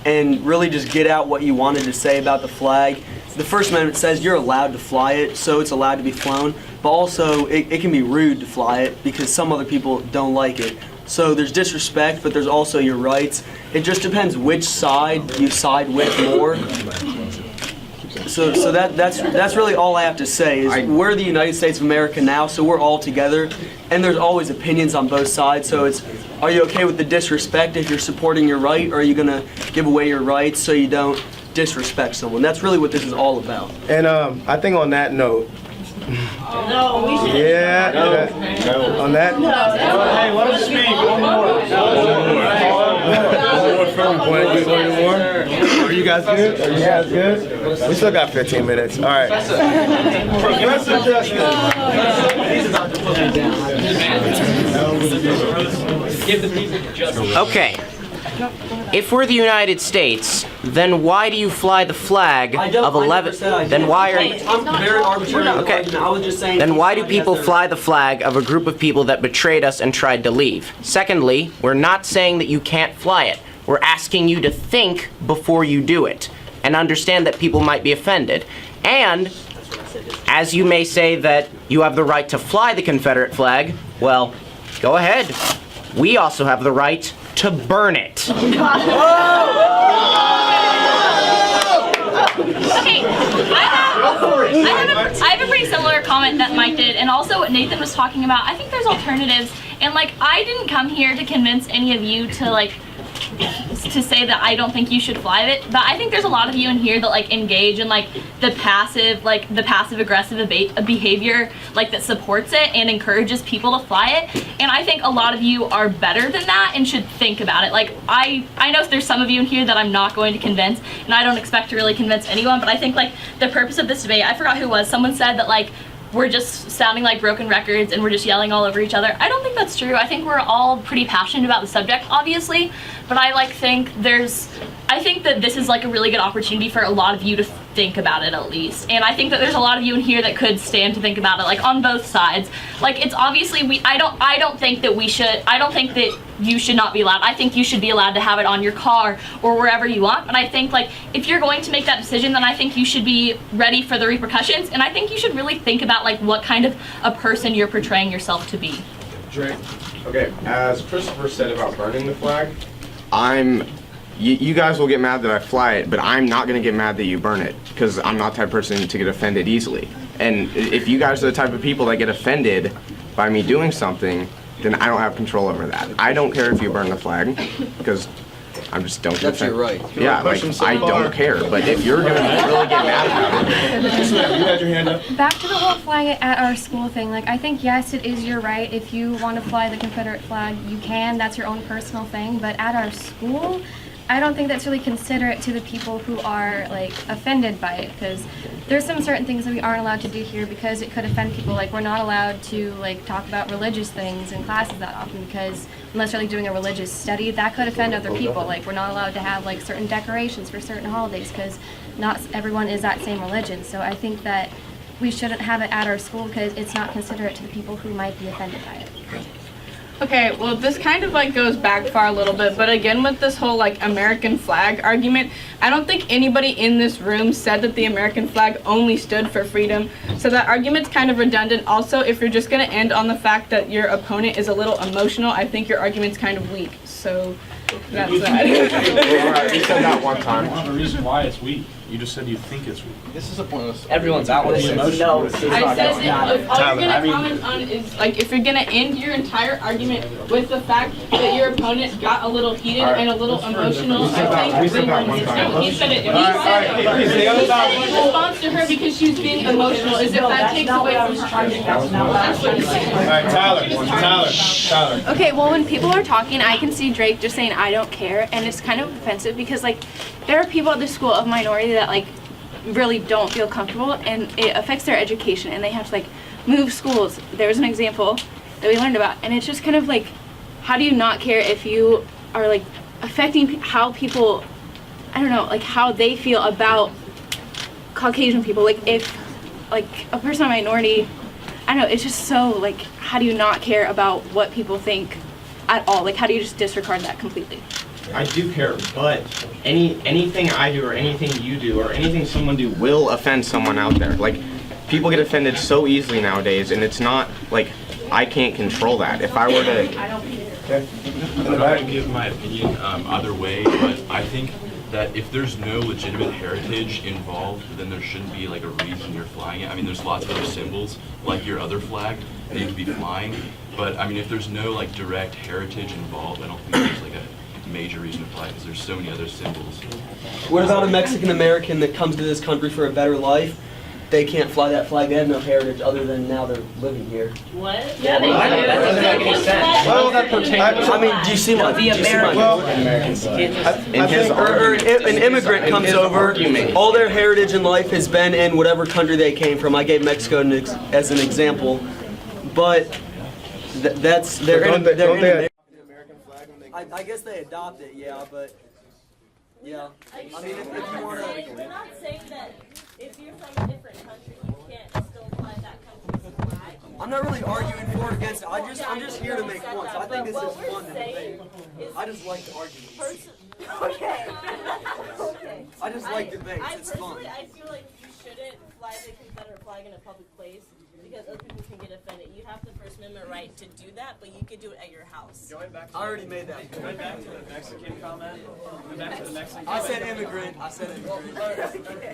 and really just get out what you wanted to say about the flag. The First Amendment says you're allowed to fly it, so it's allowed to be flown, but also it can be rude to fly it because some other people don't like it. So there's disrespect, but there's also your rights. It just depends which side you side with more. So that's really all I have to say is we're the United States of America now, so we're all together, and there's always opinions on both sides. So are you okay with the disrespect if you're supporting your right, or are you gonna give away your rights so you don't disrespect someone? That's really what this is all about. And I think on that note, No, we should. yeah, No. on that. No. Hey, let us speak. One more. Are you guys good? Are you guys good? We still got 15 minutes. All right. Professor Give the people justice. Okay. If we're the United States, then why do you fly the flag of 11? Then why are you? I'm very arbitrary. Okay. I was just saying. Then why do people fly the flag of a group of people that betrayed us and tried to leave? Secondly, we're not saying that you can't fly it. We're asking you to think before you do it and understand that people might be offended. And as you may say that you have the right to fly the Confederate flag, well, go ahead. We also have the right to burn it. Okay, I have a pretty similar comment that Mike did, and also what Nathan was talking about. I think there's alternatives, and like I didn't come here to convince any of you to say that I don't think you should fly it, but I think there's a lot of you in here that like engage in like the passive aggressive behavior that supports it and encourages people to fly it, and I think a lot of you are better than that and should think about it. Like I know there's some of you in here that I'm not going to convince, and I don't expect to really convince anyone, but I think the purpose of this debate, I forgot who it was, someone said that we're just sounding like broken records and we're just yelling all over each other. I don't think that's true. I think we're all pretty passionate about the subject, obviously, but I think that this is a really good opportunity for a lot of you to think about it at least. And I think that there's a lot of you in here that could stand to think about it, on both sides. It's obviously I don't think that you should not be allowed. I think you should be allowed to have it on your car or wherever you want. But I think if you're going to make that decision, then I think you should be ready for the repercussions. And I think you should really think about what kind of a person you're portraying yourself to be. Drake. Okay, as Christopher said about burning the flag, you guys will get mad that I fly it, but I'm not going to get mad that you burn it, because I'm not the type of person to get offended easily. And if you guys are the type of people that get offended by me doing something, then I don't have control over that. I don't care if you burn the flag, because I just don't get That's your offended. right. Yeah, I don't care, but if you're going to really get mad about it. You had your hand up. Back to the whole flying it at our school thing. I think, yes, it is your right. If you want to fly the Confederate flag, you can. That's your own personal thing. But at our school, I don't think that's really considerate to the people who are offended by it, because there's some certain things that we aren't allowed to do here because it could offend people. We're not allowed to talk about religious things in classes that often, because unless you're doing a religious study, that could offend other people. We're not allowed to have certain decorations for certain holidays because not everyone is that same religion. So I think that we shouldn't have it at our school because it's not considerate to the people who might be offended by it. Okay, well, this kind of goes back far a little bit, but again, with this whole American flag argument, I don't think anybody in this room said that the American flag only stood for freedom, so that argument's kind of redundant. Also, if you're just going to end on the fact that your opponent is a little emotional, I think your argument's kind of weak, so that's that. Alright, we said that one time. The reason why it's weak. You just said you think it's real. This is a pointless. Everyone's out with it. No, I said not. that if all you're gonna comment on is like if you're gonna end your entire argument with the fact that your opponent got a little heated and a little emotional, I think no, he said it. He said it in response to her because she's being emotional. Is if that takes away from her argument. That's what he's saying. All right, Tyler. Okay, well, when people are talking, I can see Drake just saying, I don't care, and it's kind of offensive because, like, there are people at the school of minority that, like, really don't feel comfortable, and it affects their education, and they have to, like, move schools. There was an example that we learned about, and it's just kind of, like, how do you not care if you are, like, affecting how people, I don't know, like, how they feel about Caucasian people. Like, if, like, a person of minority, I don't know, it's just so, like, how do you not care about what people think at all? Like, how do you just disregard that completely? I do care, but anything I do or anything you do or anything someone do will offend someone out there. Like, people get offended so easily nowadays, and it's not like I can't control that. If I were to, I'm not going to give my opinion either way, but I think that if there's no legitimate heritage involved, then there shouldn't be like a reason you're flying it. I mean, there's lots of other symbols, like your other flag, that you could be flying. But I mean, if there's no like direct heritage involved, I don't think there's like a major reason to fly because there's so many other symbols. What about a Mexican American that comes to this country for a better life? They can't fly that flag. They have no heritage other than now they're living here. What? Yeah, they do. That doesn't make any sense. Well, that pertains. I mean, do you see my? The Americans. Or an immigrant comes over. All their heritage in life has been in whatever country they came from. I gave Mexico as an example, but that's they're. I guess they adopt it, yeah, but yeah. I mean, if you want to. We're not saying that if you're from a different country, you can't still fly that country's flag. I'm not really arguing for or against it. I'm just here to make points. I think this is fun to debate. I just like the arguments. Okay. Okay. I just like debates. It's fun. I feel like you shouldn't fly the Confederate flag in a public place because other people can get offended. You have the First Amendment right to do that, but you could do it at your house. I already made that. Going back to the Mexican comment. Going back to the Mexican I said immigrant. I said immigrant.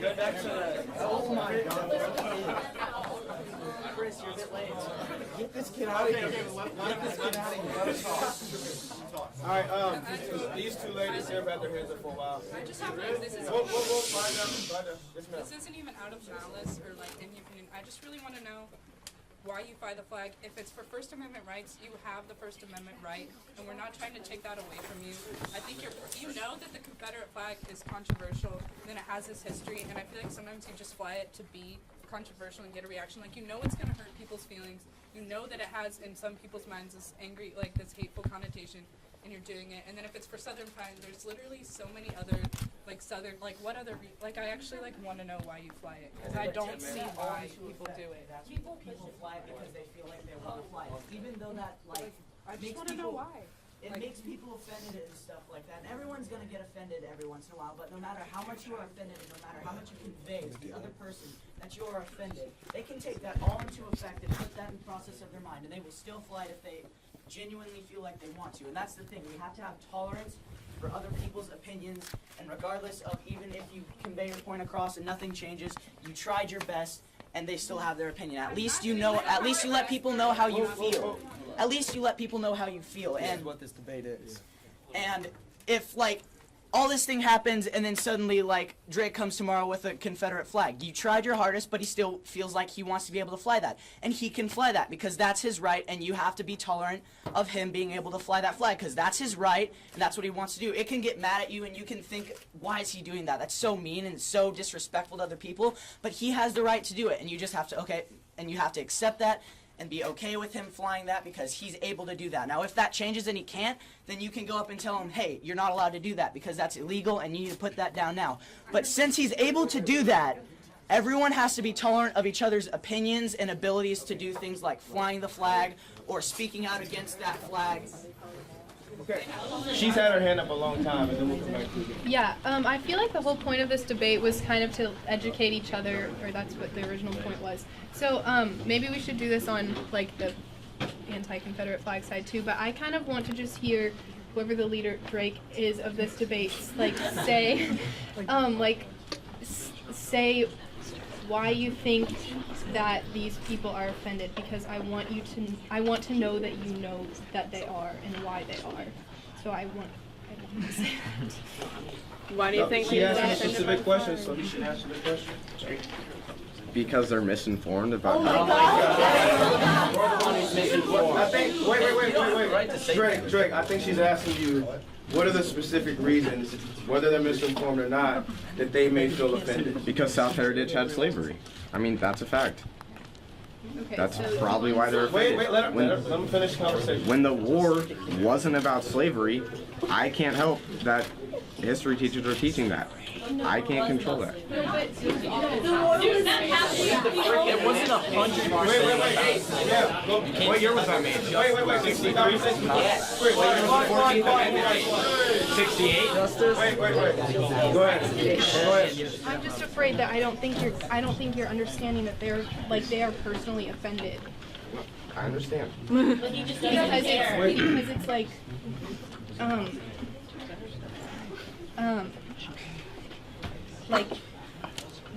Going back to the. Oh my God. Chris, you're a bit late. Get this kid out of here. Get this kid out of here. Let us talk. All right, these two ladies here have had their hands up for a while. I just have like, this is We'll find out. Yes, ma'am. this isn't even out of malice or like any opinion. I just really want to know why you fly the flag. If it's for First Amendment rights, you have the First Amendment right, and we're not trying to take that away from you. I think you know that the Confederate flag is controversial, and it has this history, and I feel like sometimes you just fly it to be controversial and get a reaction. Like, you know it's going to hurt people's feelings. You know that it has, in some people's minds, this angry, like, this hateful connotation, and you're doing it. And then if it's for Southern Pride, there's literally so many other, like, Southern, like, what other, like, I actually, like, want to know why you fly it, because I don't see why people do it. People fly it because they feel like they want to fly it, even though that, like, I just want to know why. It makes people offended and stuff like that. And everyone's going to get offended every once in a while, but no matter how much you are offended and no matter how much you convey to the other person that you are offended, they can take that all into effect and put that in the process of their mind, and they will still fly it if they genuinely feel like they want to. And that's the thing. We have to have tolerance for other people's opinions, and regardless of even if you convey your point across and nothing changes, you tried your best, and they still have their opinion. At least you know, at least you let people know how you feel. At least you let people know how you feel. And what this debate is. And if, like, all this thing happens and then suddenly, like, Drake comes tomorrow with a Confederate flag, you tried your hardest, but he still feels like he wants to be able to fly that. And he can fly that because that's his right, and you have to be tolerant of him being able to fly that flag because that's his right, and that's what he wants to do. It can get mad at you, and you can think, why is he doing that? That's so mean and so disrespectful to other people, but he has the right to do it, and you just have to, okay, and you have to accept that and be okay with him flying that because he's able to do that. Now, if that changes and he can't, then you can go up and tell him, hey, you're not allowed to do that because that's illegal and you need to put that down now. But since he's able to do that, everyone has to be tolerant of each other's opinions and abilities to do things like flying the flag or speaking out against that flag. Okay. She's had her hand up a long time, and then we'll come back to you. Yeah, I feel like the whole point of this debate was kind of to educate each other, or that's what the original point was. So maybe we should do this on like the anti-Confederate flag side too, but I kind of want to just hear whoever the leader, Drake, is of this debate, like say, say why you think that these people are offended, because I want to know that you know that they are and why they are. So I want to say that. Why do you think She they're asked me offended by specific the questions, flag? so you should answer the question. Because they're misinformed about. I think. Wait. Drake. I think she's asking you, what are the specific reasons, whether they're misinformed or not, that they may feel offended? Because South Heritage had slavery. I mean, that's a fact. Okay, That's so- probably why they're offended. Wait, let him finish the conversation. When the war wasn't about slavery, I can't help that history teachers are teaching that. I can't control that. It wasn't 100%. What year was that made? Wait. 63? Wait, 68? Go ahead. I'm just afraid that I don't think you're understanding that they are personally offended. I understand. because it's like like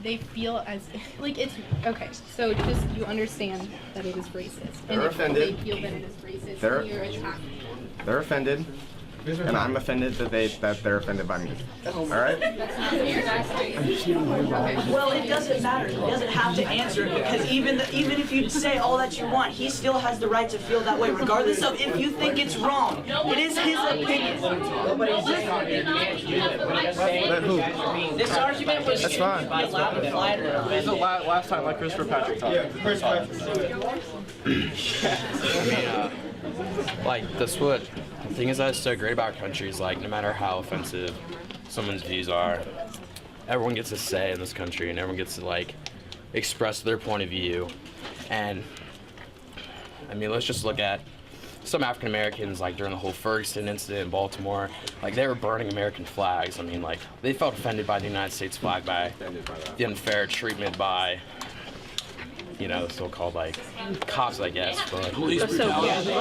they feel as like it's okay. So just you understand that it is racist, and They're if offended. they feel that it is racist, They're- you're attacking them. They're offended, and I'm offended that they're offended by me. All right? Well, it doesn't matter. He doesn't have to answer it, because even if you say all that you want, he still has the right to feel that way, regardless of if you think it's wrong. It is his opinion. Let who? This argument was That's fine. be allowed to fly it or not. This is the last time, like Christopher Patrick talked. Yeah, Chris Patrick. Like, that's what the thing is that's so great about our country is, like, no matter how offensive someone's views are, everyone gets a say in this country and everyone gets to, like, express their point of view. And I mean, let's just look at some African Americans, like during the whole Ferguson incident in Baltimore, like they were burning American flags. I mean, like they felt offended by the United States flag, by the unfair treatment by, you know, so-called like cops, I guess. But police brutality.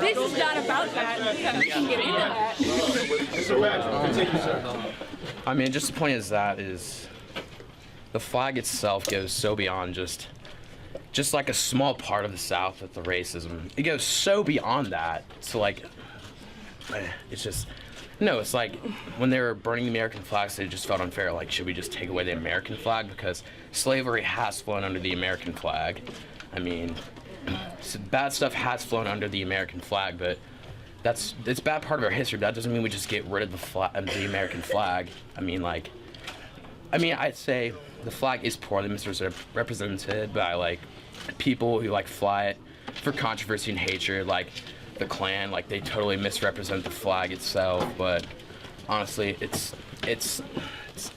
This is not about that. We can get into that. I mean, just the point is that the flag itself goes so beyond just like a small part of the South with the racism. It goes so beyond that. So like, it's just, no, it's like when they were burning the American flags, they just felt unfair. Like, should we just take away the American flag? Because slavery has flown under the American flag. I mean, bad stuff has flown under the American flag, but it's a bad part of our history, but that doesn't mean we just get rid of the American flag. I mean, I'd say the flag is poorly misrepresented by like people who like fly it for controversy and hatred, like the Klan. Like they totally misrepresent the flag itself, but honestly, it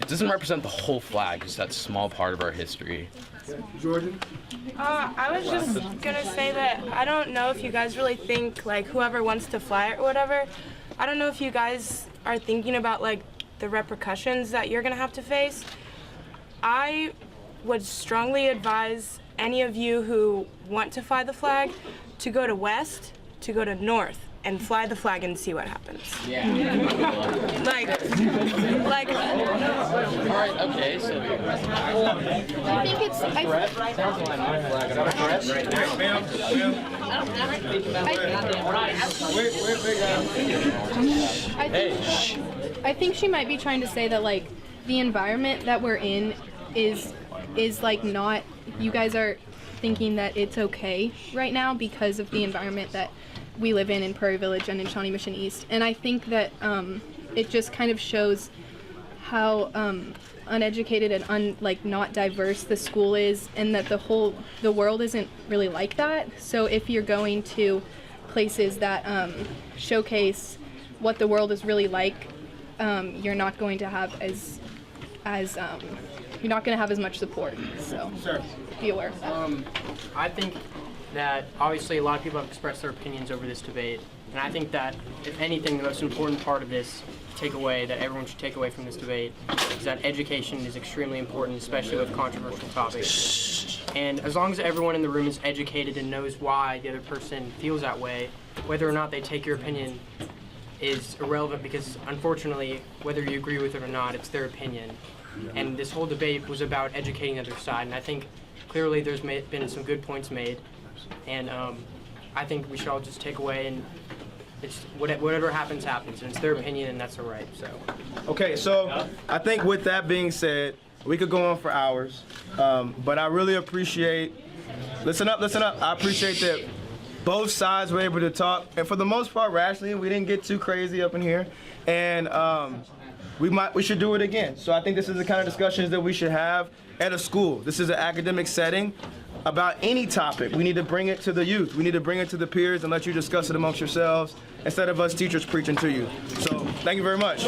doesn't represent the whole flag, just that small part of our history. Jordan? I was just gonna say that I don't know if you guys really think like whoever wants to fly it or whatever. I don't know if you guys are thinking about like the repercussions that you're gonna have to face. I would strongly advise any of you who want to fly the flag to go to west, to go to north, and fly the flag and see what happens. Yeah. like. All right. Okay. So. I think it's. Sounds like my flag. Is that a threat? I think she might be trying to say that like the environment that we're in is like not. You guys are thinking that it's okay right now because of the environment that we live in Prairie Village and in Shawnee Mission East, and I think that it just kind of shows how uneducated and not diverse the school is, and that the world isn't really like that. So if you're going to places that showcase what the world is really like, you're not going to have you're not going to have as much support. So be aware of that. I think that obviously a lot of people have expressed their opinions over this debate, and I think that if anything, the most important part of this takeaway that everyone should take away from this debate is that education is extremely important, especially with controversial topics. And as long as everyone in the room is educated and knows why the other person feels that way, whether or not they take your opinion is irrelevant because, unfortunately, whether you agree with it or not, it's their opinion. And this whole debate was about educating the other side, and I think clearly there's been some good points made, and I think we should all just take away and it's whatever happens, happens, and it's their opinion, and that's all right. So. Okay, so I think with that being said, we could go on for hours, but I really appreciate. Listen up. I appreciate that both sides were able to talk, and for the most part, rationally, we didn't get too crazy up in here, and we should do it again. So I think this is the kind of discussions that we should have at a school. This is an academic setting. About any topic, we need to bring it to the youth. We need to bring it to the peers and let you discuss it amongst yourselves instead of us teachers preaching to you. So, thank you very much.